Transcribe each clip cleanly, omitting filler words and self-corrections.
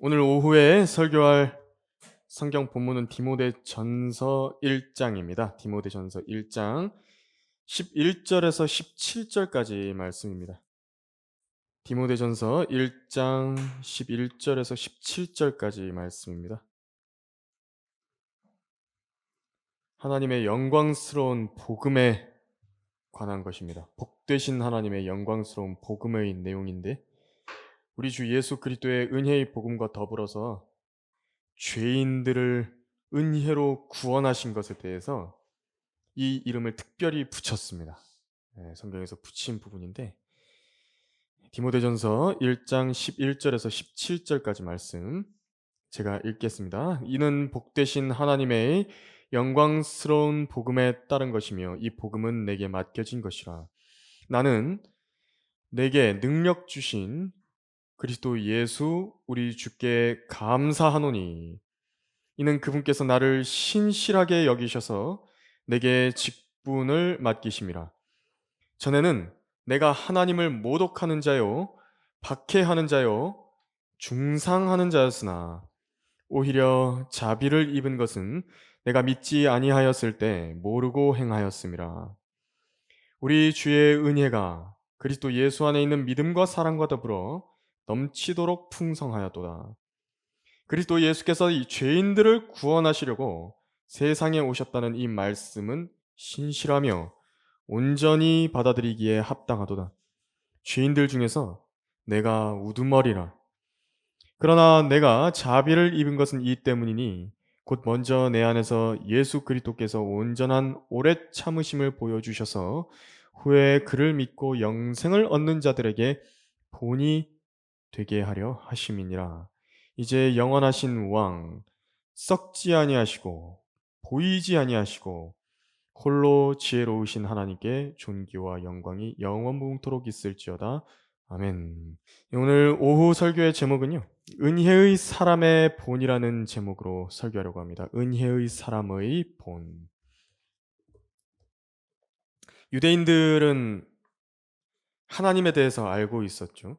오늘 오후에 설교할 성경 본문은 디모데전서 1장입니다. 디모데전서 1장 11절에서 17절까지 말씀입니다. 디모데전서 1장 11절에서 17절까지 말씀입니다. 하나님의 영광스러운 복음에 관한 것입니다. 복되신 하나님의 영광스러운 복음의 내용인데 우리 주 예수 그리스도의 은혜의 복음과 더불어서 죄인들을 은혜로 구원하신 것에 대해서 이 이름을 특별히 붙였습니다. 성경에서 붙인 부분인데 디모데전서 1장 11절에서 17절까지 말씀 제가 읽겠습니다. 이는 복되신 하나님의 영광스러운 복음에 따른 것이며 이 복음은 내게 맡겨진 것이라. 나는 내게 능력 주신 그리스도 예수 우리 주께 감사하노니 이는 그분께서 나를 신실하게 여기셔서 내게 직분을 맡기심이라. 전에는 내가 하나님을 모독하는 자요 박해하는 자요 중상하는 자였으나 오히려 자비를 입은 것은 내가 믿지 아니하였을 때 모르고 행하였음이라. 우리 주의 은혜가 그리스도 예수 안에 있는 믿음과 사랑과 더불어 넘치도록 풍성하였도다. 그리스도 예수께서 이 죄인들을 구원하시려고 세상에 오셨다는 이 말씀은 신실하며 온전히 받아들이기에 합당하도다. 죄인들 중에서 내가 우두머리라. 그러나 내가 자비를 입은 것은 이 때문이니 곧 먼저 내 안에서 예수 그리스도께서 온전한 오래 참으심을 보여주셔서 후에 그를 믿고 영생을 얻는 자들에게 본이 되게 하려 하심이니라. 이제 영원하신 왕 썩지 아니하시고 보이지 아니하시고 홀로 지혜로우신 하나님께 존귀와 영광이 영원무궁토록 있을지어다. 아멘. 오늘 오후 설교의 제목은요. 은혜의 사람의 본이라는 제목으로 설교하려고 합니다. 은혜의 사람의 본. 유대인들은 하나님에 대해서 알고 있었죠.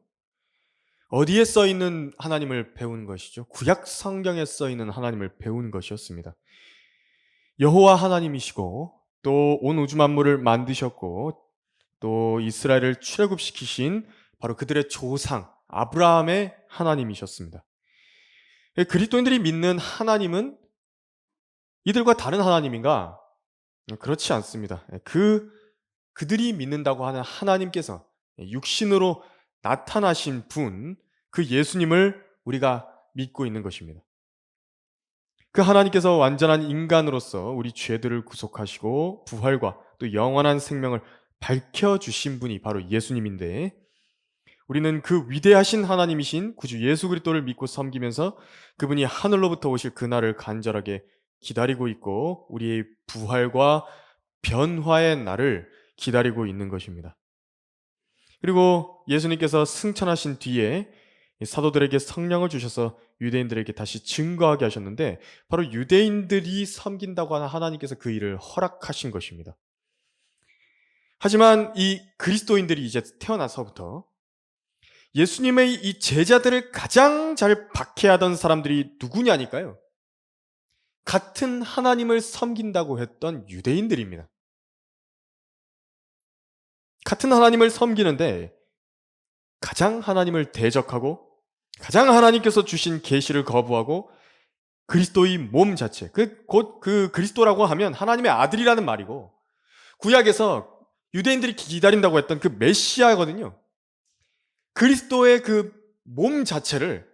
어디에 써 있는 하나님을 배운 것이죠? 구약 성경에 써 있는 하나님을 배운 것이었습니다. 여호와 하나님이시고 또 온 우주 만물을 만드셨고 또 이스라엘을 출애굽시키신 바로 그들의 조상 아브라함의 하나님이셨습니다. 그리스도인들이 믿는 하나님은 이들과 다른 하나님인가? 그렇지 않습니다. 그들이 믿는다고 하는 하나님께서 육신으로 나타나신 분, 그 예수님을 우리가 믿고 있는 것입니다. 그 하나님께서 완전한 인간으로서 우리 죄들을 구속하시고 부활과 또 영원한 생명을 밝혀주신 분이 바로 예수님인데 우리는 그 위대하신 하나님이신 구주 예수 그리스도를 믿고 섬기면서 그분이 하늘로부터 오실 그날을 간절하게 기다리고 있고 우리의 부활과 변화의 날을 기다리고 있는 것입니다. 그리고 예수님께서 승천하신 뒤에 사도들에게 성령을 주셔서 유대인들에게 다시 증거하게 하셨는데 바로 유대인들이 섬긴다고 하는 하나님께서 그 일을 허락하신 것입니다. 하지만 이 그리스도인들이 이제 태어나서부터 예수님의 이 제자들을 가장 잘 박해하던 사람들이 누구냐니까요. 같은 하나님을 섬긴다고 했던 유대인들입니다. 같은 하나님을 섬기는데 가장 하나님을 대적하고 가장 하나님께서 주신 계시를 거부하고 그리스도의 몸 자체, 곧 그 그리스도라고 하면 하나님의 아들이라는 말이고 구약에서 유대인들이 기다린다고 했던 그 메시아거든요. 그리스도의 그 몸 자체를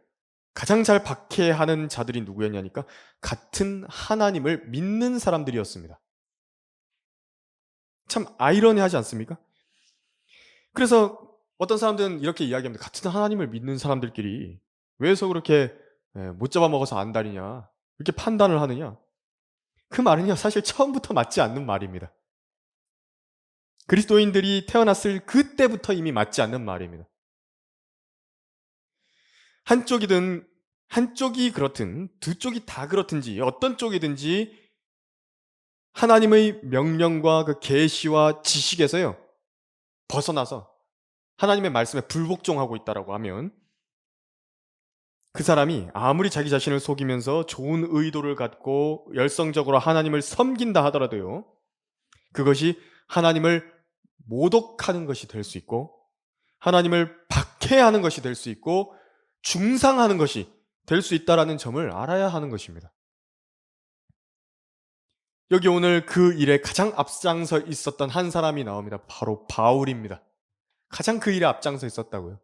가장 잘 박해하는 자들이 누구였냐니까 같은 하나님을 믿는 사람들이었습니다. 참 아이러니하지 않습니까? 그래서 어떤 사람들은 이렇게 이야기합니다. 같은 하나님을 믿는 사람들끼리 왜서 그렇게 못 잡아먹어서 안달이냐 이렇게 판단을 하느냐. 그 말은요 사실 처음부터 맞지 않는 말입니다. 그리스도인들이 태어났을 그때부터 이미 맞지 않는 말입니다. 한쪽이 그렇든 두 쪽이 다 그렇든지 어떤 쪽이든지 하나님의 명령과 그 계시와 지식에서요 벗어나서 하나님의 말씀에 불복종하고 있다라고 하면 그 사람이 아무리 자기 자신을 속이면서 좋은 의도를 갖고 열성적으로 하나님을 섬긴다 하더라도요, 그것이 하나님을 모독하는 것이 될 수 있고, 하나님을 박해하는 것이 될 수 있고, 중상하는 것이 될 수 있다라는 점을 알아야 하는 것입니다. 여기 오늘 그 일에 가장 앞장서 있었던 한 사람이 나옵니다. 바로 바울입니다. 가장 그 일에 앞장서 있었다고요.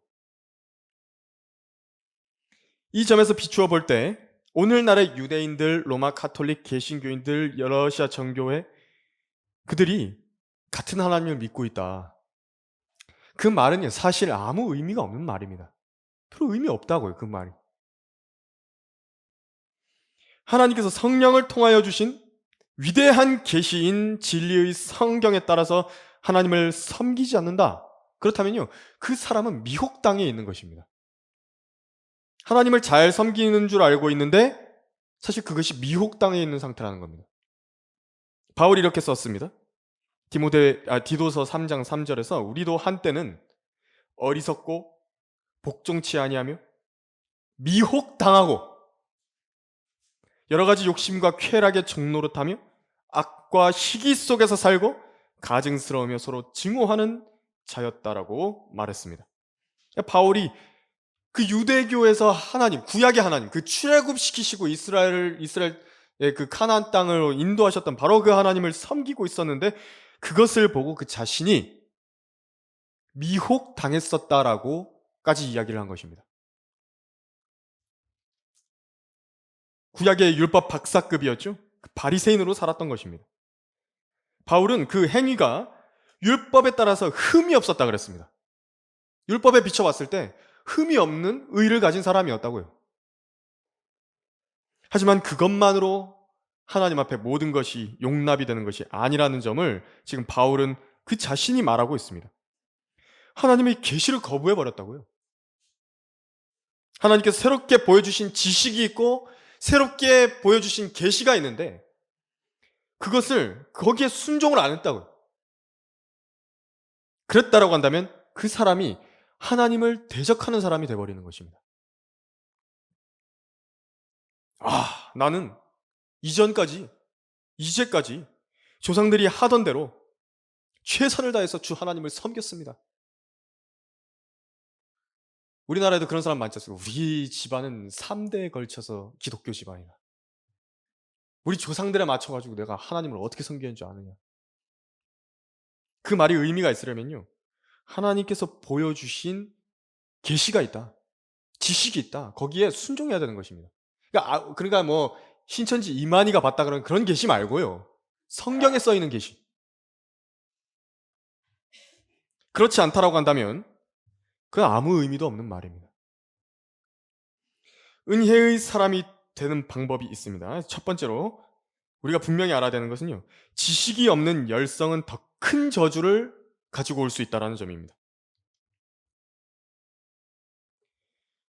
이 점에서 비추어 볼 때 오늘날의 유대인들, 로마 카톨릭, 개신교인들, 러시아 정교회, 그들이 같은 하나님을 믿고 있다. 그 말은 사실 아무 의미가 없는 말입니다. 별로 의미 없다고요, 그 말이. 하나님께서 성령을 통하여 주신 위대한 계시인 진리의 성경에 따라서 하나님을 섬기지 않는다. 그렇다면요, 그 사람은 미혹당해 있는 것입니다. 하나님을 잘 섬기는 줄 알고 있는데 사실 그것이 미혹당해 있는 상태라는 겁니다. 바울이 이렇게 썼습니다. 디도서 3장 3절에서 우리도 한때는 어리석고 복종치 아니하며 미혹당하고 여러 가지 욕심과 쾌락에 종노릇하며 악과 시기 속에서 살고 가증스러우며 서로 증오하는 자였다라고 말했습니다. 바울이 그 유대교에서 하나님, 구약의 하나님, 그 출애굽시키시고 이스라엘의 그 카나안 땅으로 인도하셨던 바로 그 하나님을 섬기고 있었는데 그것을 보고 그 자신이 미혹당했었다라고까지 이야기를 한 것입니다. 구약의 율법 박사급이었죠. 그 바리새인으로 살았던 것입니다. 바울은 그 행위가 율법에 따라서 흠이 없었다 그랬습니다. 율법에 비춰봤을 때 흠이 없는 의를 가진 사람이었다고요. 하지만 그것만으로 하나님 앞에 모든 것이 용납이 되는 것이 아니라는 점을 지금 바울은 그 자신이 말하고 있습니다. 하나님의 계시를 거부해 버렸다고요. 하나님께서 새롭게 보여주신 지식이 있고 새롭게 보여주신 계시가 있는데 그것을 거기에 순종을 안 했다고요. 그랬다라고 한다면 그 사람이 하나님을 대적하는 사람이 되어버리는 것입니다. 나는 이제까지 조상들이 하던 대로 최선을 다해서 주 하나님을 섬겼습니다. 우리나라에도 그런 사람 많지 않습니까? 우리 집안은 3대에 걸쳐서 기독교 집안이다. 우리 조상들에 맞춰가지고 내가 하나님을 어떻게 섬기는 줄 아느냐. 그 말이 의미가 있으려면요, 하나님께서 보여주신 계시가 있다, 지식이 있다, 거기에 순종해야 되는 것입니다. 그러니까 뭐 신천지 이만희가 봤다 그런 계시 말고요, 성경에 써 있는 계시. 그렇지 않다라고 한다면 그건 아무 의미도 없는 말입니다. 은혜의 사람이 되는 방법이 있습니다. 첫 번째로 우리가 분명히 알아야 되는 것은요, 지식이 없는 열성은 더 큰 저주를 가지고 올 수 있다는 점입니다.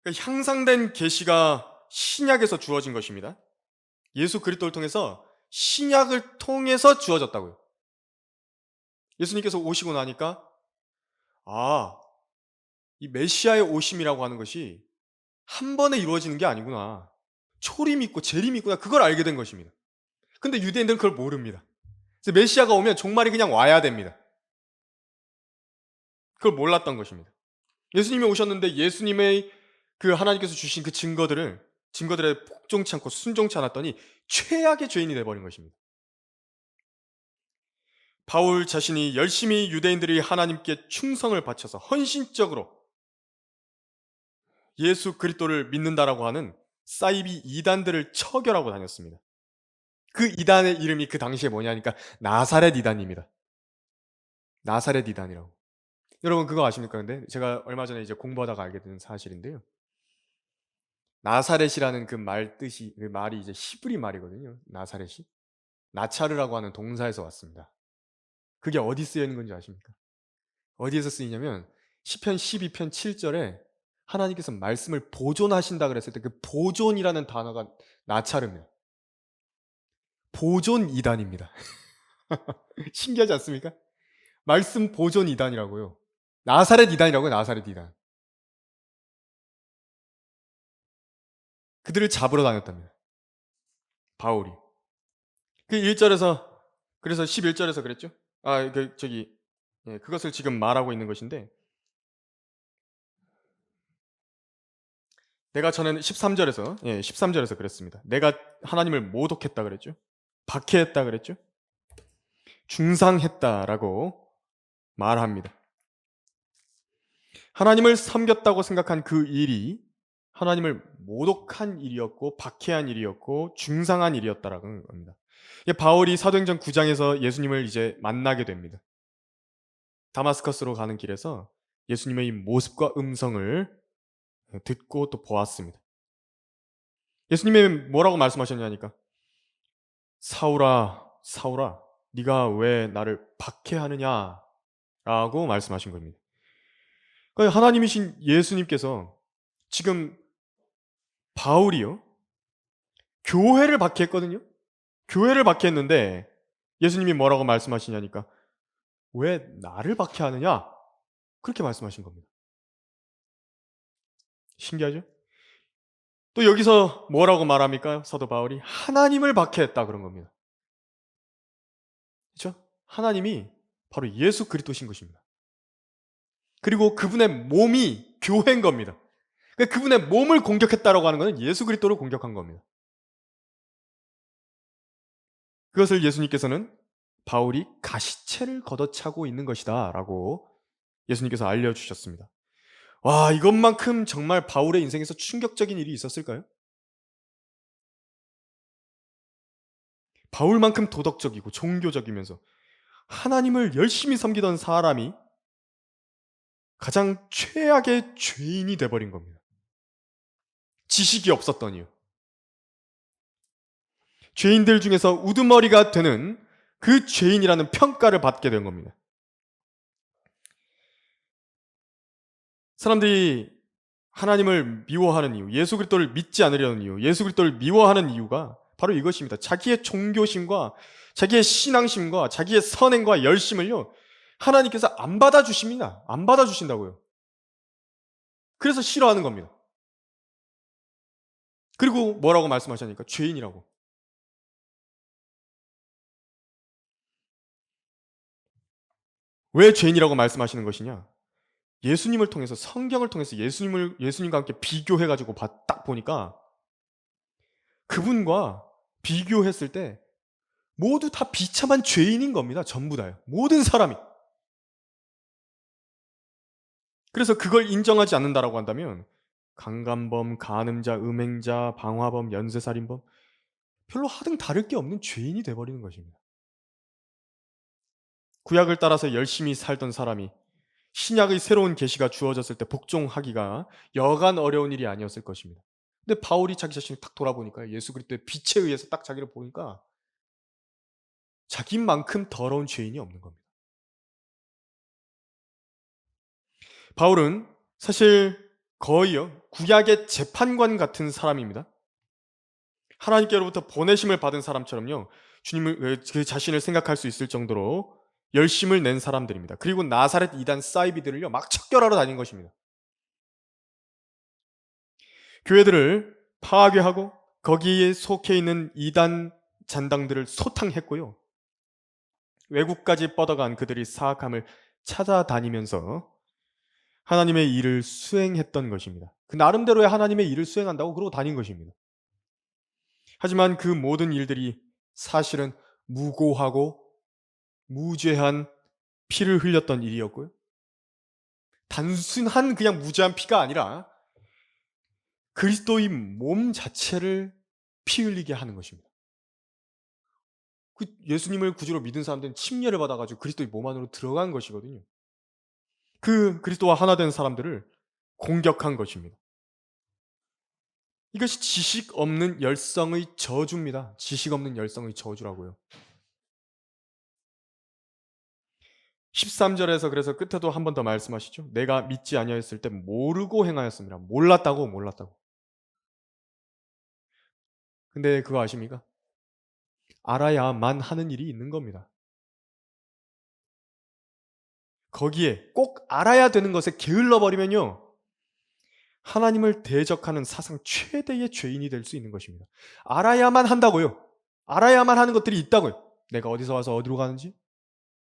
향상된 계시가 신약에서 주어진 것입니다. 예수 그리스도를 통해서 신약을 통해서 주어졌다고요. 예수님께서 오시고 나니까 이 메시아의 오심이라고 하는 것이 한 번에 이루어지는 게 아니구나, 초림이 있고 재림이 있구나, 그걸 알게 된 것입니다. 근데 유대인들은 그걸 모릅니다. 그래서 메시아가 오면 종말이 그냥 와야 됩니다. 그걸 몰랐던 것입니다. 예수님이 오셨는데 예수님의 그 하나님께서 주신 그 증거들에 복종치 않고 순종치 않았더니 최악의 죄인이 되어버린 것입니다. 바울 자신이 열심히 유대인들이 하나님께 충성을 바쳐서 헌신적으로 예수 그리스도를 믿는다라고 하는 사이비 이단들을 처결하고 다녔습니다. 그 이단의 이름이 그 당시에 뭐냐니까 나사렛 이단입니다. 나사렛 이단이라고. 여러분 그거 아십니까? 근데 제가 얼마 전에 이제 공부하다가 알게 된 사실인데요, 나사렛이라는 그 말이 이제 히브리 말이거든요. 나사렛이 나차르라고 하는 동사에서 왔습니다. 그게 어디 쓰여 있는 건지 아십니까? 어디에서 쓰이냐면 시편 12편 7절에 하나님께서 말씀을 보존하신다 그랬을 때 그 보존이라는 단어가 나차르입니다. 보존 이단입니다. 신기하지 않습니까? 말씀 보존 이단이라고요. 나사렛 이단이라고요. 나사렛 이단. 그들을 잡으러 다녔답니다. 바울이. 그 1절에서 그래서 11절에서 그랬죠. 그것을 지금 말하고 있는 것인데 내가 전에는 13절에서 그랬습니다. 내가 하나님을 모독했다 그랬죠. 박해했다 그랬죠. 중상했다라고 말합니다. 하나님을 섬겼다고 생각한 그 일이 하나님을 모독한 일이었고 박해한 일이었고 중상한 일이었다라는 겁니다. 바울이 사도행전 9장에서 예수님을 이제 만나게 됩니다. 다마스커스로 가는 길에서 예수님의 이 모습과 음성을 듣고 또 보았습니다. 예수님이 뭐라고 말씀하셨냐니까 사울아 사울아 네가 왜 나를 박해하느냐라고 말씀하신 겁니다. 그러니까 하나님이신 예수님께서 지금 바울이요 교회를 박해했거든요. 교회를 박해했는데 예수님이 뭐라고 말씀하시냐니까 왜 나를 박해하느냐 그렇게 말씀하신 겁니다. 신기하죠? 또 여기서 뭐라고 말합니까? 사도 바울이 하나님을 박해했다 그런 겁니다. 그렇죠? 하나님이 바로 예수 그리스도신 것입니다. 그리고 그분의 몸이 교회인 겁니다. 그러니까 그분의 몸을 공격했다라고 하는 것은 예수 그리스도를 공격한 겁니다. 그것을 예수님께서는 바울이 가시체를 걷어차고 있는 것이다라고 예수님께서 알려주셨습니다. 와, 이것만큼 정말 바울의 인생에서 충격적인 일이 있었을까요? 바울만큼 도덕적이고 종교적이면서 하나님을 열심히 섬기던 사람이 가장 최악의 죄인이 돼버린 겁니다. 지식이 없었더니요. 죄인들 중에서 우두머리가 되는 그 죄인이라는 평가를 받게 된 겁니다. 사람들이 하나님을 미워하는 이유, 예수 그리스도를 믿지 않으려는 이유, 예수 그리스도를 미워하는 이유가 바로 이것입니다. 자기의 종교심과 자기의 신앙심과 자기의 선행과 열심을요. 하나님께서 안 받아주십니다. 안 받아주신다고요. 그래서 싫어하는 겁니다. 그리고 뭐라고 말씀하셨습니까? 죄인이라고. 왜 죄인이라고 말씀하시는 것이냐? 예수님을 통해서 성경을 통해서 예수님과 함께 비교해 가지고 딱 보니까 그분과 비교했을 때 모두 다 비참한 죄인인 겁니다. 전부 다요. 모든 사람이. 그래서 그걸 인정하지 않는다라고 한다면 강간범, 간음자, 음행자, 방화범, 연쇄살인범 별로 하등 다를 게 없는 죄인이 돼 버리는 것입니다. 구약을 따라서 열심히 살던 사람이 신약의 새로운 계시가 주어졌을 때 복종하기가 여간 어려운 일이 아니었을 것입니다. 근데 바울이 자기 자신을 딱 돌아보니까 예수 그리스도의 빛에 의해서 딱 자기를 보니까 자기만큼 더러운 죄인이 없는 겁니다. 바울은 사실 거의요 구약의 재판관 같은 사람입니다. 하나님께로부터 보내심을 받은 사람처럼요 주님을 그 자신을 생각할 수 있을 정도로 열심을 낸 사람들입니다. 그리고 나사렛 이단 사이비들을요 막 척결하러 다닌 것입니다. 교회들을 파괴하고 거기에 속해 있는 이단 잔당들을 소탕했고요. 외국까지 뻗어간 그들이 사악함을 찾아다니면서 하나님의 일을 수행했던 것입니다. 그 나름대로의 하나님의 일을 수행한다고 그러고 다닌 것입니다. 하지만 그 모든 일들이 사실은 무고하고 무죄한 피를 흘렸던 일이었고요. 단순한 그냥 무죄한 피가 아니라 그리스도의 몸 자체를 피 흘리게 하는 것입니다. 그 예수님을 구주로 믿은 사람들은 침례를 받아가지고 그리스도의 몸 안으로 들어간 것이거든요. 그 그리스도와 하나 된 사람들을 공격한 것입니다. 이것이 지식 없는 열성의 저주입니다. 지식 없는 열성의 저주라고요. 13절에서 그래서 끝에도 한 번 더 말씀하시죠. 내가 믿지 아니하였을 때 모르고 행하였습니다. 몰랐다고. 근데 그거 아십니까? 알아야만 하는 일이 있는 겁니다. 거기에 꼭 알아야 되는 것에 게을러 버리면요. 하나님을 대적하는 사상 최대의 죄인이 될 수 있는 것입니다. 알아야만 한다고요. 알아야만 하는 것들이 있다고요. 내가 어디서 와서 어디로 가는지,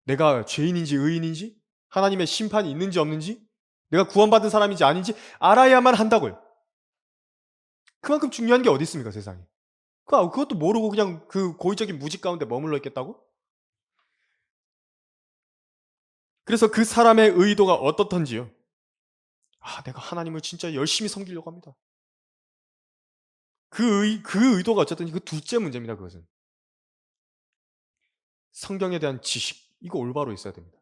내가 죄인인지 의인인지, 하나님의 심판이 있는지 없는지, 내가 구원받은 사람인지 아닌지 알아야만 한다고요. 그만큼 중요한 게 어디 있습니까, 세상에. 그것도 모르고 그냥 그 고의적인 무지 가운데 머물러 있겠다고? 그래서 그 사람의 의도가 어떻던지요. 내가 하나님을 진짜 열심히 섬기려고 합니다. 그 의도가 어쨌든 그 둘째 문제입니다, 그것은. 성경에 대한 지식, 이거 올바로 있어야 됩니다.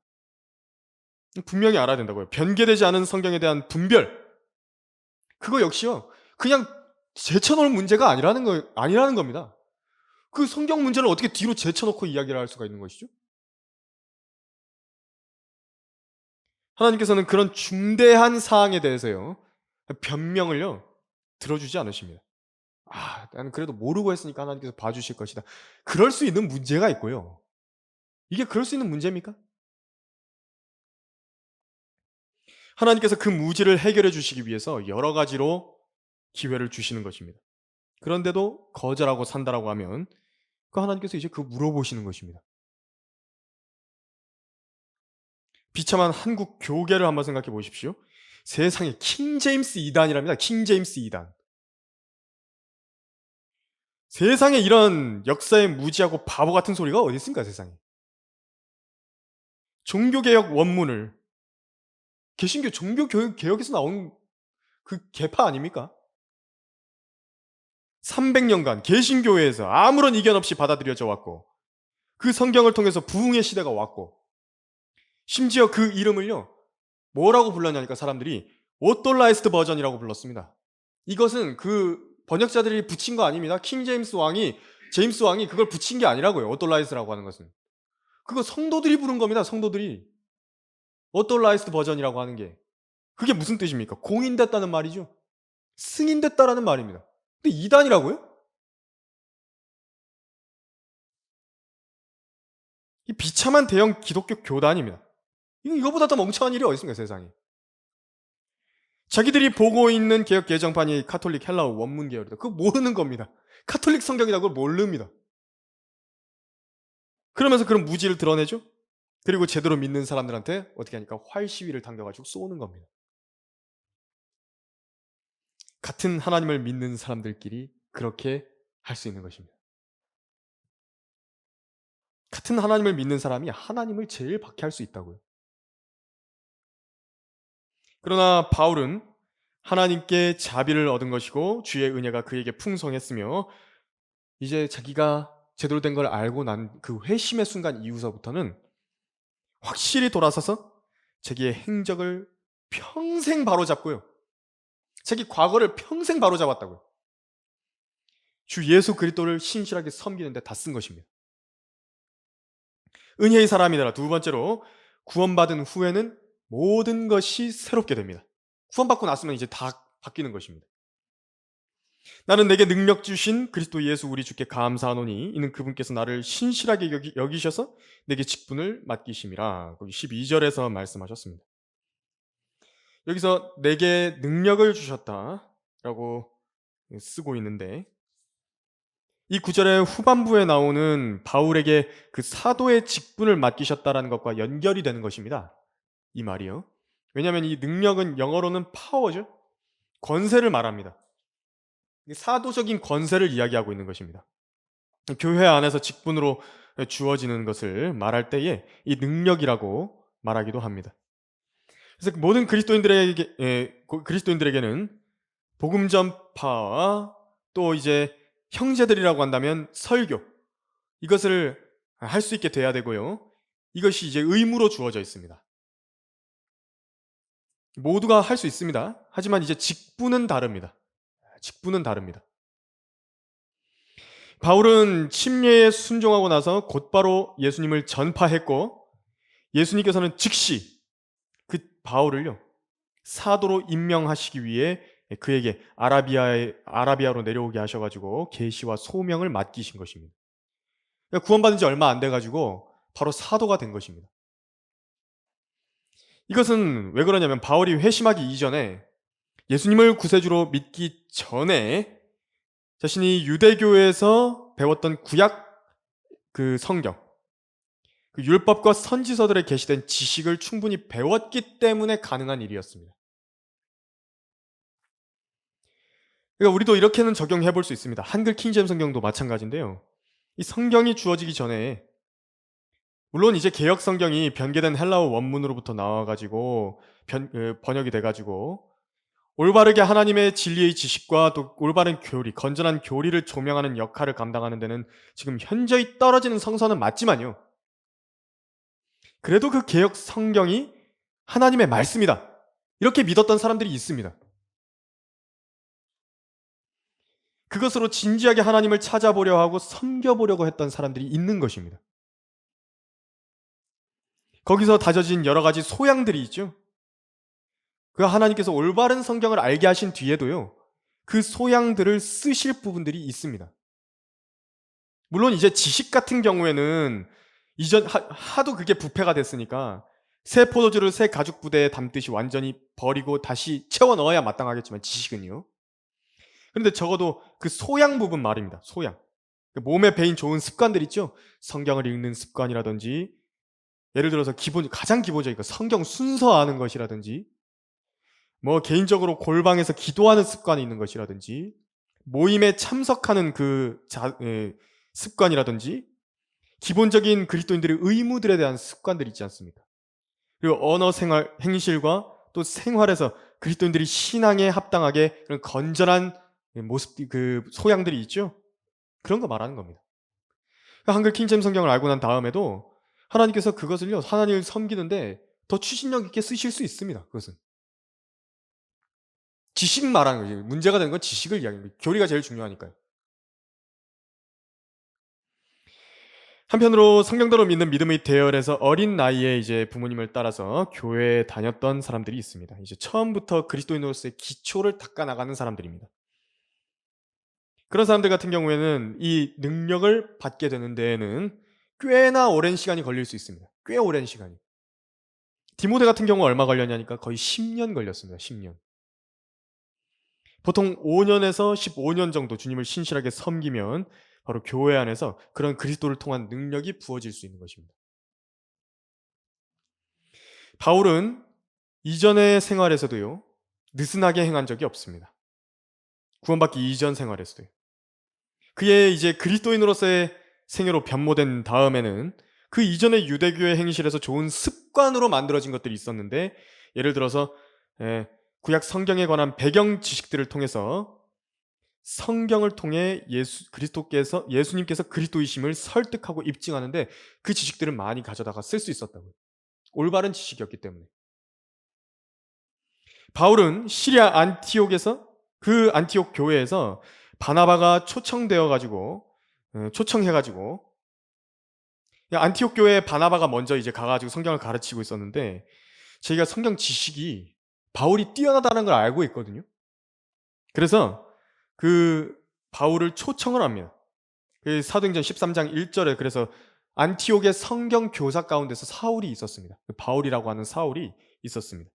분명히 알아야 된다고요. 변개되지 않은 성경에 대한 분별. 그거 역시요. 그냥 제쳐놓을 문제가 아니라는 겁니다. 그 성경 문제를 어떻게 뒤로 제쳐놓고 이야기를 할 수가 있는 것이죠? 하나님께서는 그런 중대한 사항에 대해서요. 변명을요. 들어주지 않으십니다. 나는 그래도 모르고 했으니까 하나님께서 봐주실 것이다. 그럴 수 있는 문제가 있고요. 이게 그럴 수 있는 문제입니까? 하나님께서 그 무지를 해결해 주시기 위해서 여러 가지로 기회를 주시는 것입니다. 그런데도 거절하고 산다라고 하면 그 하나님께서 이제 그거 물어보시는 것입니다. 비참한 한국 교계를 한번 생각해 보십시오. 세상에 킹제임스 2단이랍니다. 킹제임스 2단. 세상에 이런 역사에 무지하고 바보 같은 소리가 어디 있습니까, 세상에. 종교개혁 원문을 개신교 종교개혁에서 나온 그 개파 아닙니까? 300년간 개신교회에서 아무런 이견 없이 받아들여져 왔고 그 성경을 통해서 부흥의 시대가 왔고 심지어 그 이름을요. 뭐라고 불렀냐니까 사람들이 오톨라이스트 버전이라고 불렀습니다. 이것은 그 번역자들이 붙인 거 아닙니다. 제임스 왕이 그걸 붙인 게 아니라고요. 오톨라이스트라고 하는 것은. 그거 성도들이 부른 겁니다. 성도들이. 오톨라이스트 버전이라고 하는 게. 그게 무슨 뜻입니까? 공인됐다는 말이죠. 승인됐다라는 말입니다. 근데 이단이라고요? 이 비참한 대형 기독교 교단입니다. 이거보다 더 멍청한 일이 어디 있습니까, 세상에. 자기들이 보고 있는 개혁 개정판이 카톨릭 헬라어 원문 계열이다. 그거 모르는 겁니다. 카톨릭 성경이다. 그걸 모릅니다. 그러면서 그런 무지를 드러내죠. 그리고 제대로 믿는 사람들한테 어떻게 하니까 활 시위를 당겨가지고 쏘는 겁니다. 같은 하나님을 믿는 사람들끼리 그렇게 할 수 있는 것입니다. 같은 하나님을 믿는 사람이 하나님을 제일 박해할 수 있다고요. 그러나 바울은 하나님께 자비를 얻은 것이고 주의 은혜가 그에게 풍성했으며 이제 자기가 제대로 된 걸 알고 난 그 회심의 순간 이후서부터는 확실히 돌아서서 자기의 행적을 평생 바로잡고요. 자기 과거를 평생 바로잡았다고요. 주 예수 그리스도를 신실하게 섬기는데 다 쓴 것입니다. 은혜의 사람이더라. 두 번째로 구원받은 후에는 모든 것이 새롭게 됩니다. 구원받고 났으면 이제 다 바뀌는 것입니다. 나는 내게 능력 주신 그리스도 예수 우리 주께 감사하노니 이는 그분께서 나를 신실하게 여기셔서 내게 직분을 맡기심이라. 12절에서 말씀하셨습니다. 여기서 내게 능력을 주셨다라고 쓰고 있는데 이 구절의 후반부에 나오는 바울에게 그 사도의 직분을 맡기셨다라는 것과 연결이 되는 것입니다. 이 말이요. 왜냐하면 이 능력은 영어로는 파워죠. 권세를 말합니다. 사도적인 권세를 이야기하고 있는 것입니다. 교회 안에서 직분으로 주어지는 것을 말할 때에 이 능력이라고 말하기도 합니다. 그래서 모든 그리스도인들에게는 복음 전파와 또 이제 형제들이라고 한다면 설교 이것을 할 수 있게 돼야 되고요. 이것이 이제 의무로 주어져 있습니다. 모두가 할 수 있습니다. 하지만 이제 직분은 다릅니다. 직분은 다릅니다. 바울은 침례에 순종하고 나서 곧바로 예수님을 전파했고 예수님께서는 즉시 그 바울을요 사도로 임명하시기 위해 그에게 아라비아로 내려오게 하셔가지고 계시와 소명을 맡기신 것입니다. 그러니까 구원받은 지 얼마 안 돼가지고 바로 사도가 된 것입니다. 이것은 왜 그러냐면 바울이 회심하기 이전에 예수님을 구세주로 믿기 전에 자신이 유대교에서 배웠던 구약 그 성경, 그 율법과 선지서들에 게시된 지식을 충분히 배웠기 때문에 가능한 일이었습니다. 그러니까 우리도 이렇게는 적용해 볼 수 있습니다. 한글 킹제임 성경도 마찬가지인데요. 이 성경이 주어지기 전에, 물론 이제 개역 성경이 변개된 헬라어 원문으로부터 나와 가지고 번역이 돼 가지고 올바르게 하나님의 진리의 지식과 또 올바른 교리, 건전한 교리를 조명하는 역할을 감당하는 데는 지금 현저히 떨어지는 성서는 맞지만요. 그래도 그 개역 성경이 하나님의 말씀이다, 이렇게 믿었던 사람들이 있습니다. 그것으로 진지하게 하나님을 찾아보려 하고 섬겨보려고 했던 사람들이 있는 것입니다. 거기서 다져진 여러 가지 소양들이 있죠. 그 하나님께서 올바른 성경을 알게 하신 뒤에도요, 그 소양들을 쓰실 부분들이 있습니다. 물론 이제 지식 같은 경우에는 이전 하도 그게 부패가 됐으니까 새 포도주를 새 가죽 부대에 담듯이 완전히 버리고 다시 채워 넣어야 마땅하겠지만, 지식은요. 그런데 적어도 그 소양 부분 말입니다. 소양. 그 몸에 배인 좋은 습관들 있죠. 성경을 읽는 습관이라든지, 예를 들어서 가장 기본적인 거 성경 순서 아는 것이라든지, 뭐 개인적으로 골방에서 기도하는 습관이 있는 것이라든지, 모임에 참석하는 습관이라든지, 기본적인 그리스도인들의 의무들에 대한 습관들이 있지 않습니까? 그리고 언어 생활, 행실과 또 생활에서 그리스도인들이 신앙에 합당하게 그런 건전한 모습, 그 소양들이 있죠. 그런 거 말하는 겁니다. 그러니까 한글 킹잼 성경을 알고 난 다음에도 하나님께서 그것을요, 하나님을 섬기는데 더 추진력 있게 쓰실 수 있습니다. 그것은 지식 말하는 거지. 문제가 되는 건 지식을 이야기하는 거예요. 교리가 제일 중요하니까요. 한편으로 성경대로 믿는 믿음의 대열에서 어린 나이에 이제 부모님을 따라서 교회에 다녔던 사람들이 있습니다. 이제 처음부터 그리스도인으로서의 기초를 닦아 나가는 사람들입니다. 그런 사람들 같은 경우에는 이 능력을 받게 되는 데에는 꽤나 오랜 시간이 걸릴 수 있습니다. 꽤 오랜 시간이. 디모데 같은 경우 얼마 걸렸냐니까 거의 10년 걸렸습니다. 10년. 보통 5년에서 15년 정도 주님을 신실하게 섬기면 바로 교회 안에서 그런 그리스도를 통한 능력이 부어질 수 있는 것입니다. 바울은 이전의 생활에서도요, 느슨하게 행한 적이 없습니다. 구원받기 이전 생활에서도요. 그의 이제 그리스도인으로서의 생애로 변모된 다음에는 그 이전의 유대교의 행실에서 좋은 습관으로 만들어진 것들이 있었는데, 예를 들어서 구약 성경에 관한 배경 지식들을 통해서 성경을 통해 예수님께서 그리스도이심을 설득하고 입증하는데 그 지식들을 많이 가져다가 쓸 수 있었다고요. 올바른 지식이었기 때문에. 바울은 시리아 안티옥에서, 그 안티옥 교회에서 바나바가 초청되어 가지고 초청해 가지고 안티옥 교회에 바나바가 먼저 이제 가 가지고 성경을 가르치고 있었는데, 저희가 성경 지식이 바울이 뛰어나다는 걸 알고 있거든요. 그래서 그 바울을 초청을 합니다. 그 사도행전 13장 1절에 그래서 안티옥의 성경 교사 가운데서 사울이 있었습니다. 그 바울이라고 하는 사울이 있었습니다.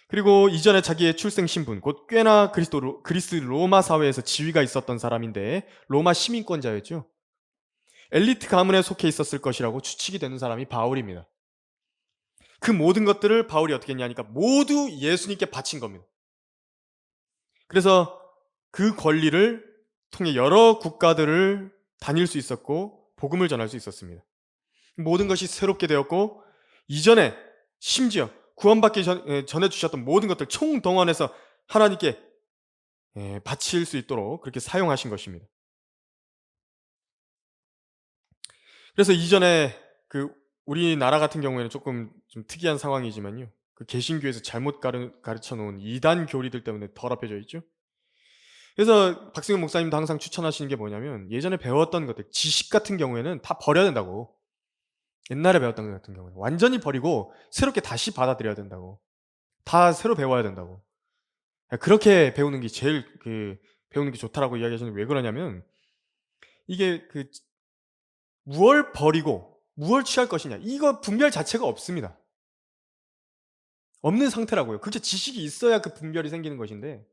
그리고 이전에 자기의 출생 신분, 곧 꽤나 그리스 로마 사회에서 지위가 있었던 사람인데 로마 시민권자였죠. 엘리트 가문에 속해 있었을 것이라고 추측이 되는 사람이 바울입니다. 그 모든 것들을 바울이 어떻게 했냐니까 모두 예수님께 바친 겁니다. 그래서 그 권리를 통해 여러 국가들을 다닐 수 있었고 복음을 전할 수 있었습니다. 모든 것이 새롭게 되었고, 이전에 심지어 구원받기 전에 주셨던 모든 것들 총동원해서 하나님께 바칠 수 있도록 그렇게 사용하신 것입니다. 그래서 이전에 그 우리나라 같은 경우에는 조금 좀 특이한 상황이지만요, 그 개신교에서 잘못 가르쳐 놓은 이단 교리들 때문에 더럽혀져 있죠. 그래서 박승현 목사님도 항상 추천하시는 게 뭐냐면, 예전에 배웠던 것들, 지식 같은 경우에는 다 버려야 된다고. 옛날에 배웠던 것 같은 경우는 완전히 버리고 새롭게 다시 받아들여야 된다고. 다 새로 배워야 된다고. 그렇게 배우는 게 제일 배우는 게 좋다라고 이야기하시는데, 왜 그러냐면 이게 무얼 버리고 무얼 취할 것이냐, 이거 분별 자체가 없습니다. 없는 상태라고요. 그렇게 지식이 있어야 그 분별이 생기는 것인데,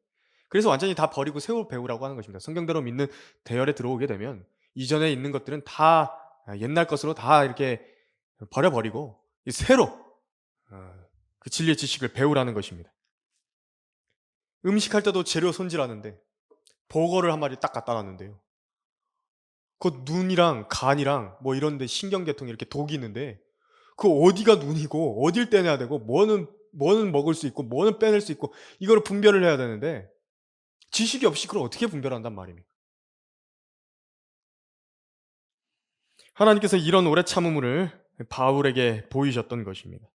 그래서 완전히 다 버리고 새로 배우라고 하는 것입니다. 성경대로 믿는 대열에 들어오게 되면 이전에 있는 것들은 다 옛날 것으로 다 이렇게 버려 버리고 이 새로 어 그 진리의 지식을 배우라는 것입니다. 음식할 때도 재료 손질하는데 버거를 한 마리 딱 갖다 놨는데요. 그 눈이랑 간이랑 뭐 이런 데 신경계통에 이렇게 독이 있는데 그 어디가 눈이고 어딜 떼내야 되고 뭐는 먹을 수 있고 뭐는 빼낼 수 있고 이거를 분별을 해야 되는데 지식이 없이 그걸 어떻게 분별한단 말입니까? 하나님께서 이런 오래 참음을 바울에게 보이셨던 것입니다.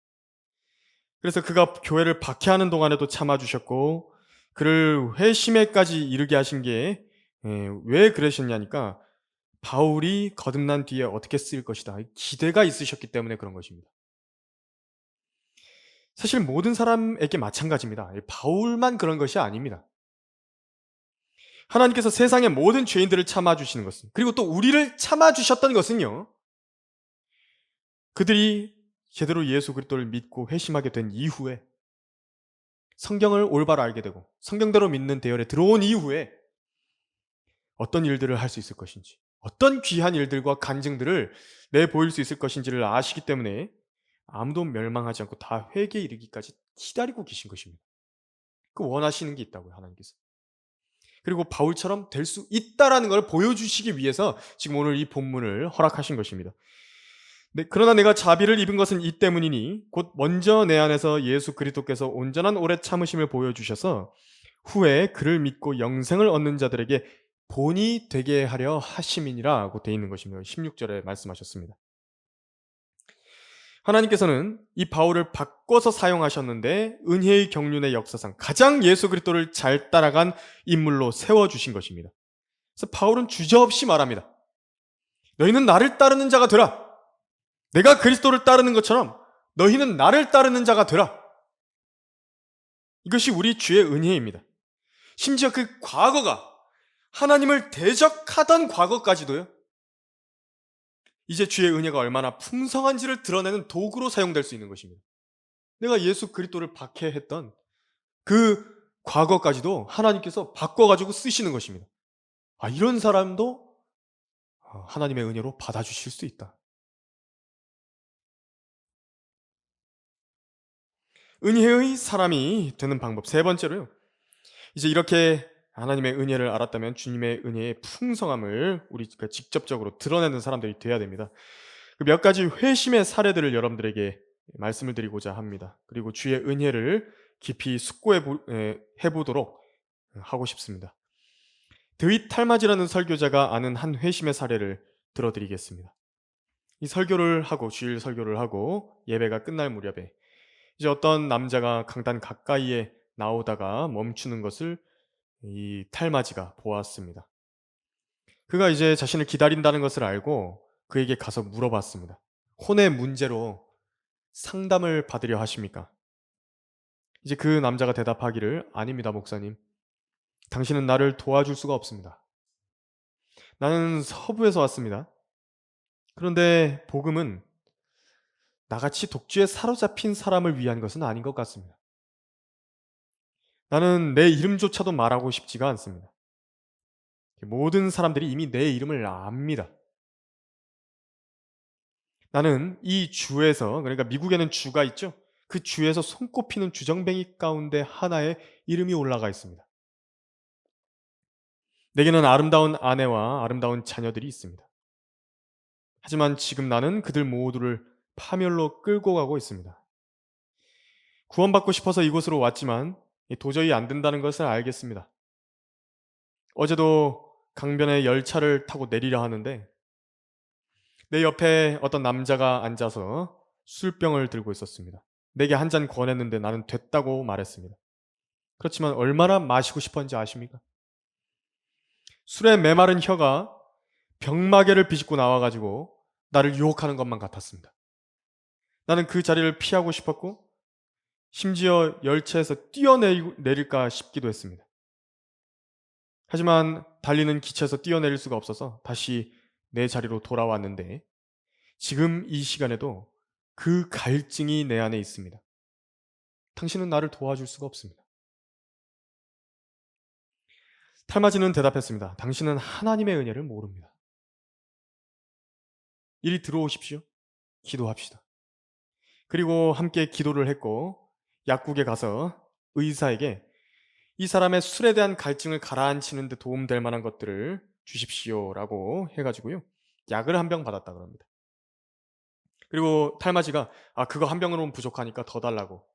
그래서 그가 교회를 박해하는 동안에도 참아 주셨고 그를 회심에까지 이르게 하신 게 왜 그러셨냐니까 바울이 거듭난 뒤에 어떻게 쓰일 것이다. 기대가 있으셨기 때문에 그런 것입니다. 사실 모든 사람에게 마찬가지입니다. 바울만 그런 것이 아닙니다. 하나님께서 세상의 모든 죄인들을 참아 주시는 것은, 그리고 또 우리를 참아 주셨던 것은요. 그들이 제대로 예수 그리스도를 믿고 회심하게 된 이후에 성경을 올바로 알게 되고 성경대로 믿는 대열에 들어온 이후에 어떤 일들을 할 수 있을 것인지, 어떤 귀한 일들과 간증들을 내보일 수 있을 것인지를 아시기 때문에 아무도 멸망하지 않고 다 회개에 이르기까지 기다리고 계신 것입니다. 그 원하시는 게 있다고요, 하나님께서. 그리고 바울처럼 될 수 있다라는 걸 보여주시기 위해서 지금 오늘 이 본문을 허락하신 것입니다. 네, 그러나 내가 자비를 입은 것은 이 때문이니 곧 먼저 내 안에서 예수 그리스도께서 온전한 오래 참으심을 보여주셔서 후에 그를 믿고 영생을 얻는 자들에게 본이 되게 하려 하심이니라고 되어 있는 것입니다. 16절에 말씀하셨습니다. 하나님께서는 이 바울을 바꿔서 사용하셨는데 은혜의 경륜의 역사상 가장 예수 그리스도를 잘 따라간 인물로 세워주신 것입니다. 그래서 바울은 주저없이 말합니다. 너희는 나를 따르는 자가 되라. 내가 그리스도를 따르는 것처럼 너희는 나를 따르는 자가 되라. 이것이 우리 주의 은혜입니다. 심지어 그 과거가 하나님을 대적하던 과거까지도요. 이제 주의 은혜가 얼마나 풍성한지를 드러내는 도구로 사용될 수 있는 것입니다. 내가 예수 그리스도를 박해했던 그 과거까지도 하나님께서 바꿔가지고 쓰시는 것입니다. 아, 이런 사람도 하나님의 은혜로 받아주실 수 있다. 은혜의 사람이 되는 방법. 세 번째로요. 이제 이렇게 하나님의 은혜를 알았다면 주님의 은혜의 풍성함을 우리가 직접적으로 드러내는 사람들이 되어야 됩니다. 그 몇 가지 회심의 사례들을 여러분들에게 말씀을 드리고자 합니다. 그리고 주의 은혜를 깊이 숙고해 보도록 하고 싶습니다. 드윗 탈마지라는 설교자가 아는 한 회심의 사례를 들어드리겠습니다. 이 설교를 하고 주일 설교를 하고 예배가 끝날 무렵에 이제 어떤 남자가 강단 가까이에 나오다가 멈추는 것을 이 탈마지가 보았습니다. 그가 이제 자신을 기다린다는 것을 알고 그에게 가서 물어봤습니다. 혼의 문제로 상담을 받으려 하십니까? 이제 그 남자가 대답하기를 아닙니다, 목사님. 당신은 나를 도와줄 수가 없습니다. 나는 서부에서 왔습니다. 그런데 복음은 나같이 독주에 사로잡힌 사람을 위한 것은 아닌 것 같습니다. 나는 내 이름조차도 말하고 싶지가 않습니다. 모든 사람들이 이미 내 이름을 압니다. 나는 이 주에서, 그러니까 미국에는 주가 있죠? 그 주에서 손꼽히는 주정뱅이 가운데 하나의 이름이 올라가 있습니다. 내게는 아름다운 아내와 아름다운 자녀들이 있습니다. 하지만 지금 나는 그들 모두를 파멸로 끌고 가고 있습니다. 구원받고 싶어서 이곳으로 왔지만 도저히 안 된다는 것을 알겠습니다. 어제도 강변에 열차를 타고 내리려 하는데 내 옆에 어떤 남자가 앉아서 술병을 들고 있었습니다. 내게 한 잔 권했는데 나는 됐다고 말했습니다. 그렇지만 얼마나 마시고 싶었는지 아십니까? 술에 메마른 혀가 병마개를 비집고 나와가지고 나를 유혹하는 것만 같았습니다. 나는 그 자리를 피하고 싶었고 심지어 열차에서 뛰어내릴까 싶기도 했습니다. 하지만 달리는 기차에서 뛰어내릴 수가 없어서 다시 내 자리로 돌아왔는데 지금 이 시간에도 그 갈증이 내 안에 있습니다. 당신은 나를 도와줄 수가 없습니다. 탈마지는 대답했습니다. 당신은 하나님의 은혜를 모릅니다. 이리 들어오십시오. 기도합시다. 그리고 함께 기도를 했고 약국에 가서 의사에게 이 사람의 술에 대한 갈증을 가라앉히는 데 도움될 만한 것들을 주십시오라고 해가지고요. 약을 한 병 받았다 그럽니다. 그리고 탈마지가 그거 한 병으로는 부족하니까 더 달라고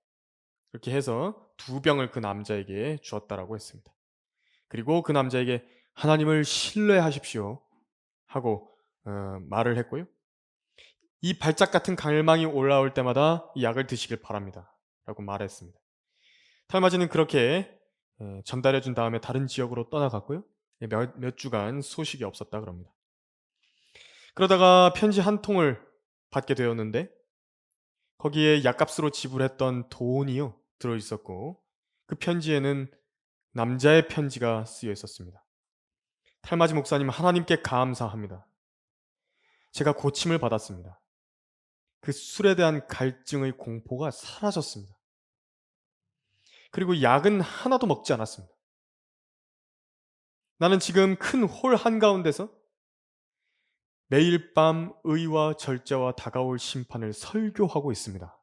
그렇게 해서 2병을 그 남자에게 주었다라고 했습니다. 그리고 그 남자에게 하나님을 신뢰하십시오 하고 말을 했고요. 이 발작 같은 갈망이 올라올 때마다 이 약을 드시길 바랍니다 라고 말했습니다. 탈마지는 그렇게 전달해 준 다음에 다른 지역으로 떠나갔고요. 몇 주간 소식이 없었다 그럽니다. 그러다가 편지 한 통을 받게 되었는데 거기에 약값으로 지불했던 돈이요 들어 있었고 그 편지에는 남자의 편지가 쓰여 있었습니다. 탈마지 목사님, 하나님께 감사합니다. 제가 고침을 받았습니다. 그 술에 대한 갈증의 공포가 사라졌습니다. 그리고 약은 하나도 먹지 않았습니다. 나는 지금 큰 홀 한가운데서 매일 밤 의와 절제와 다가올 심판을 설교하고 있습니다.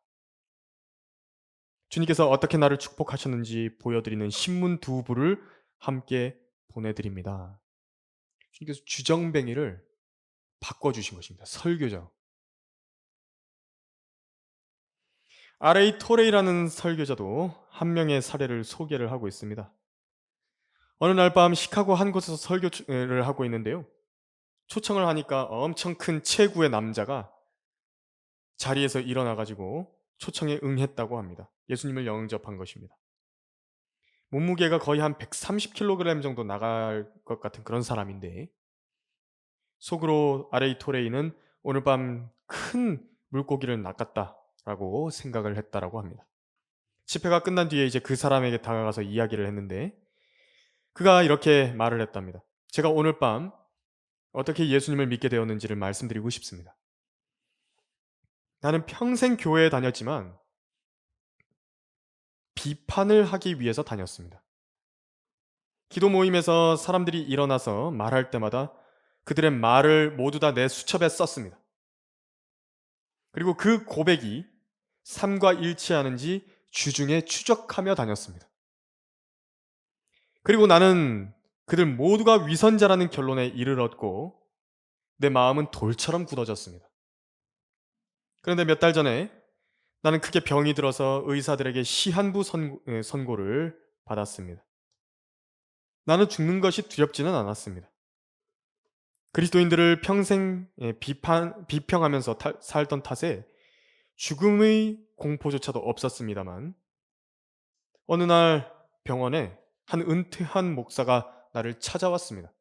주님께서 어떻게 나를 축복하셨는지 보여드리는 신문 2부를 함께 보내드립니다. 주님께서 주정뱅이를 바꿔주신 것입니다. 설교자. R.A. 토레이라는 설교자도 한 명의 사례를 소개를 하고 있습니다. 어느 날 밤 시카고 한 곳에서 설교를 하고 있는데요. 초청을 하니까 엄청 큰 체구의 남자가 자리에서 일어나가지고 초청에 응했다고 합니다. 예수님을 영접한 것입니다. 몸무게가 거의 한 130kg 정도 나갈 것 같은 그런 사람인데 속으로 R.A. 토레이는 오늘 밤 큰 물고기를 낚았다라고 생각을 했다라고 합니다. 집회가 끝난 뒤에 이제 그 사람에게 다가가서 이야기를 했는데 그가 이렇게 말을 했답니다. 제가 오늘 밤 어떻게 예수님을 믿게 되었는지를 말씀드리고 싶습니다. 나는 평생 교회에 다녔지만 비판을 하기 위해서 다녔습니다. 기도 모임에서 사람들이 일어나서 말할 때마다 그들의 말을 모두 다 내 수첩에 썼습니다. 그리고 그 고백이 삶과 일치하는지 주중에 추적하며 다녔습니다. 그리고 나는 그들 모두가 위선자라는 결론에 이르렀고 내 마음은 돌처럼 굳어졌습니다. 그런데 몇 달 전에 나는 크게 병이 들어서 의사들에게 시한부 선고를 받았습니다. 나는 죽는 것이 두렵지는 않았습니다. 그리스도인들을 평생 비평하면서 살던 탓에 죽음의 공포조차도 없었습니다만 어느 날 병원에 한 은퇴한 목사가 나를 찾아왔습니다.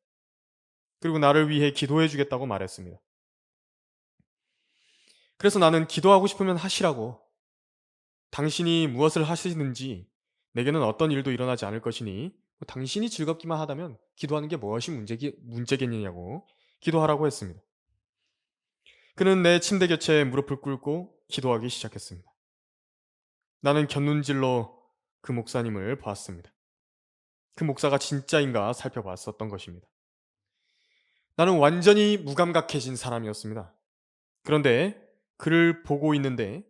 그리고 나를 위해 기도해 주겠다고 말했습니다. 그래서 나는 기도하고 싶으면 하시라고, 당신이 무엇을 하시는지 내게는 어떤 일도 일어나지 않을 것이니 당신이 즐겁기만 하다면 기도하는 게 무엇이 문제겠느냐고 기도하라고 했습니다. 그는 내 침대 곁에 무릎을 꿇고 기도하기 시작했습니다. 나는 곁눈질로 그 목사님을 보았습니다. 그 목사가 진짜인가 살펴봤었던 것입니다. 나는 완전히 무감각해진 사람이었습니다. 그런데 그를 보고 있는데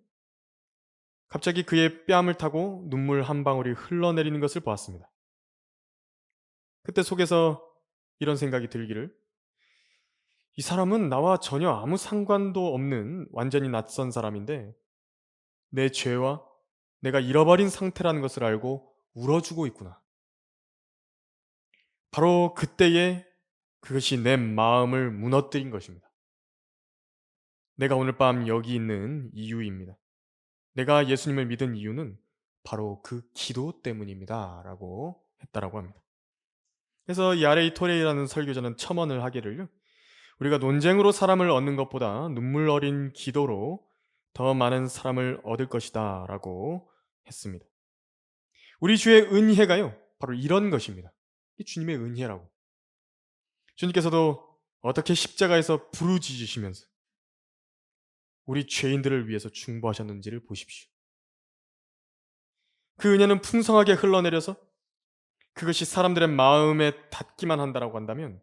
갑자기 그의 뺨을 타고 눈물 한 방울이 흘러내리는 것을 보았습니다. 그때 속에서 이런 생각이 들기를, 이 사람은 나와 전혀 아무 상관도 없는 완전히 낯선 사람인데 내 죄와 내가 잃어버린 상태라는 것을 알고 울어주고 있구나. 바로 그때에 그것이 내 마음을 무너뜨린 것입니다. 내가 오늘 밤 여기 있는 이유입니다. 내가 예수님을 믿은 이유는 바로 그 기도 때문입니다. 라고 했다라고 합니다. 그래서 이 R.A. 토레이라는 설교자는 첨언을 하기를, 우리가 논쟁으로 사람을 얻는 것보다 눈물 어린 기도로 더 많은 사람을 얻을 것이다 라고 했습니다. 우리 주의 은혜가요, 바로 이런 것입니다. 이 주님의 은혜라고. 주님께서도 어떻게 십자가에서 부르짖으시면서 우리 죄인들을 위해서 중보하셨는지를 보십시오. 그 은혜는 풍성하게 흘러내려서 그것이 사람들의 마음에 닿기만 한다라고 한다면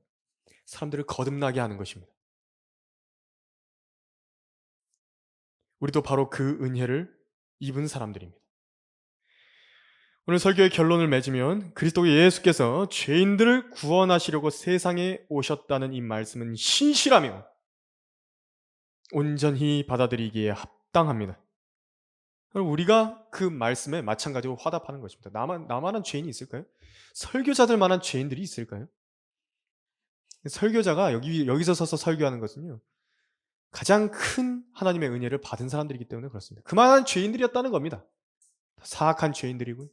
사람들을 거듭나게 하는 것입니다. 우리도 바로 그 은혜를 입은 사람들입니다. 오늘 설교의 결론을 맺으면 그리스도 예수께서 죄인들을 구원하시려고 세상에 오셨다는 이 말씀은 신실하며 온전히 받아들이기에 합당합니다. 그럼 우리가 그 말씀에 마찬가지로 화답하는 것입니다. 나만한 죄인이 있을까요? 설교자들만한 죄인들이 있을까요? 설교자가 여기서 서서 설교하는 것은요, 가장 큰 하나님의 은혜를 받은 사람들이기 때문에 그렇습니다. 그만한 죄인들이었다는 겁니다. 사악한 죄인들이고요.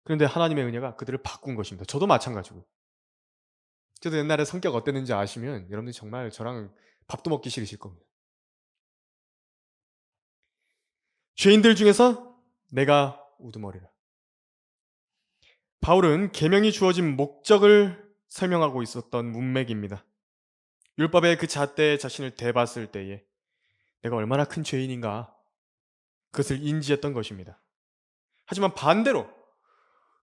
그런데 하나님의 은혜가 그들을 바꾼 것입니다. 저도 마찬가지고. 저도 옛날에 성격 어땠는지 아시면 여러분들이 정말 저랑 밥도 먹기 싫으실 겁니다. 죄인들 중에서 내가 우두머리라. 바울은 계명이 주어진 목적을 설명하고 있었던 문맥입니다. 율법의 그 잣대에 자신을 대봤을 때에 내가 얼마나 큰 죄인인가 그것을 인지했던 것입니다. 하지만 반대로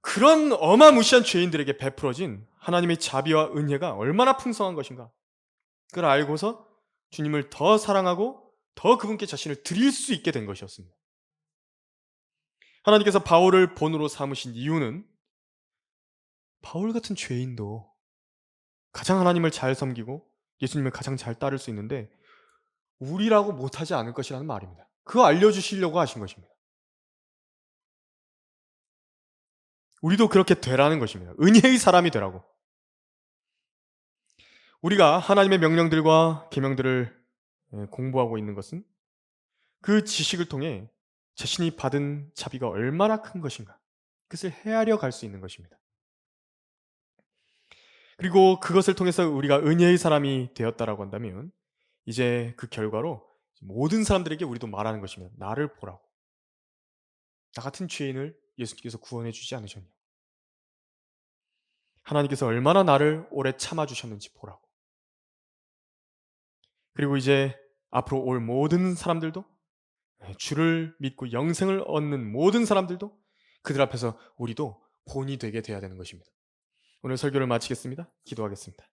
그런 어마무시한 죄인들에게 베풀어진 하나님의 자비와 은혜가 얼마나 풍성한 것인가 그걸 알고서 주님을 더 사랑하고 더 그분께 자신을 드릴 수 있게 된 것이었습니다. 하나님께서 바울을 본으로 삼으신 이유는 바울 같은 죄인도 가장 하나님을 잘 섬기고 예수님을 가장 잘 따를 수 있는데 우리라고 못하지 않을 것이라는 말입니다. 그거 알려주시려고 하신 것입니다. 우리도 그렇게 되라는 것입니다. 은혜의 사람이 되라고. 우리가 하나님의 명령들과 계명들을 공부하고 있는 것은 그 지식을 통해 자신이 받은 자비가 얼마나 큰 것인가 그것을 헤아려 갈 수 있는 것입니다. 그리고 그것을 통해서 우리가 은혜의 사람이 되었다라고 한다면 이제 그 결과로 모든 사람들에게 우리도 말하는 것입니다. 나를 보라고. 나 같은 죄인을 예수님께서 구원해 주지 않으셨냐. 하나님께서 얼마나 나를 오래 참아주셨는지 보라고. 그리고 이제 앞으로 올 모든 사람들도 주를 믿고 영생을 얻는 모든 사람들도 그들 앞에서 우리도 본이 되게 돼야 되는 것입니다. 오늘 설교를 마치겠습니다. 기도하겠습니다.